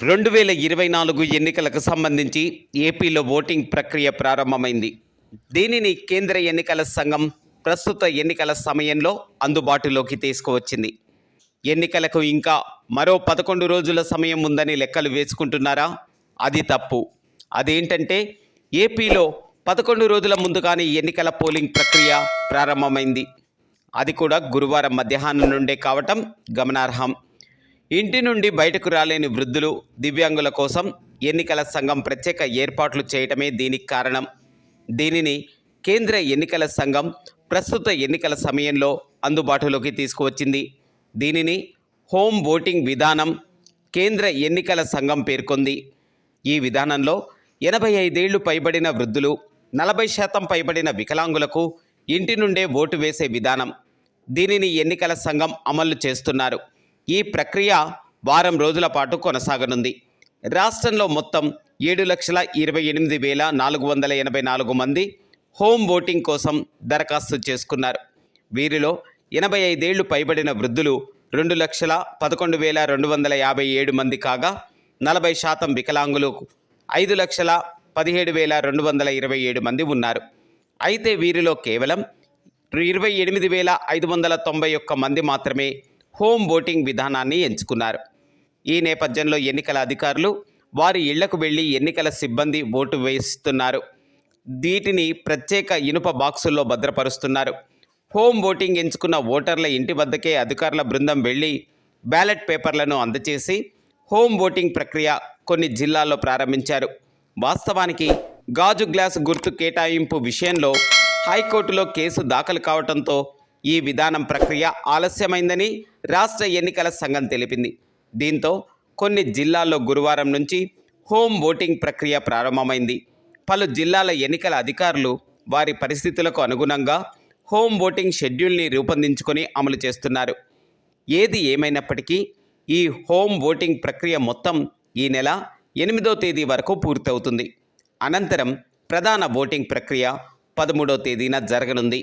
2024 ఎన్నికలకు సంబంధించి ఏపీలో ఓటింగ్ ప్రక్రియ ప్రారంభమైంది. దీనిని కేంద్ర ఎన్నికల సంఘం ప్రస్తుత ఎన్నికల సమయంలో అందుబాటులోకి తీసుకువచ్చింది. ఎన్నికలకు ఇంకా మరో 11 రోజుల సమయం ఉందని లెక్కలు వేసుకుంటున్నారా? అది తప్పు. అదేంటంటే ఏపీలో 11 రోజుల ముందుగానే ఎన్నికల పోలింగ్ ప్రక్రియ ప్రారంభమైంది. అది కూడా గురువారం మధ్యాహ్నం నుండే కావటం గమనార్హం. ఇంటి నుండి బయటకు రాలేని వృద్ధులు, దివ్యాంగుల కోసం ఎన్నికల సంఘం ప్రత్యేక ఏర్పాట్లు చేయటమే దీనికి కారణం. దీనిని కేంద్ర ఎన్నికల సంఘం ప్రస్తుత ఎన్నికల సమయంలో అందుబాటులోకి తీసుకువచ్చింది. దీనిని హోమ్ ఓటింగ్ విధానం కేంద్ర ఎన్నికల సంఘం పేర్కొంది. ఈ విధానంలో 85 ఏళ్లు పైబడిన వృద్ధులు, 40% పైబడిన వికలాంగులకు ఇంటి నుండే ఓటు వేసే విధానం. దీనిని ఎన్నికల సంఘం అమలు చేస్తున్నారు. ఈ ప్రక్రియ వారం రోజుల పాటు కొనసాగనుంది. రాష్ట్రంలో మొత్తం 7,28,484 మంది హోమ్ ఓటింగ్ కోసం దరఖాస్తు చేసుకున్నారు. వీరిలో 85 ఏళ్లు పైబడిన వృద్ధులు 2,11,257 మంది కాగా 40% వికలాంగులు 5,17,227 మంది ఉన్నారు. అయితే వీరిలో కేవలం 28,591 మంది మాత్రమే హోమ్ ఓటింగ్ విధానాన్ని ఎంచుకున్నారు. ఈ నేపథ్యంలో ఎన్నికల అధికారులు వారి ఇళ్లకు వెళ్లి ఎన్నికల సిబ్బంది ఓటు వేస్తున్నారు. వీటిని ప్రత్యేక ఇనుప బాక్సుల్లో భద్రపరుస్తున్నారు. హోమ్ ఓటింగ్ ఎంచుకున్న ఓటర్ల ఇంటి వద్దకే అధికారుల బృందం వెళ్లి బ్యాలెట్ పేపర్లను అందజేసి హోమ్ ఓటింగ్ ప్రక్రియ కొన్ని జిల్లాల్లో ప్రారంభించారు. వాస్తవానికి గాజు గ్లాసు గుర్తు కేటాయింపు విషయంలో హైకోర్టులో కేసు దాఖలు కావడంతో ఈ విధానం ప్రక్రియ ఆలస్యమైందని రాష్ట్ర ఎన్నికల సంఘం తెలిపింది. దీంతో కొన్ని జిల్లాల్లో గురువారం నుంచి హోమ్ ఓటింగ్ ప్రక్రియ ప్రారంభమైంది. పలు జిల్లాల ఎన్నికల అధికారులు వారి పరిస్థితులకు అనుగుణంగా హోమ్ ఓటింగ్ షెడ్యూల్ని రూపొందించుకొని అమలు చేస్తున్నారు. ఏది ఏమైనప్పటికీ ఈ హోమ్ ఓటింగ్ ప్రక్రియ మొత్తం ఈ నెల 8వ తేదీ వరకు పూర్తవుతుంది. అనంతరం ప్రధాన ఓటింగ్ ప్రక్రియ 13వ తేదీన జరగనుంది.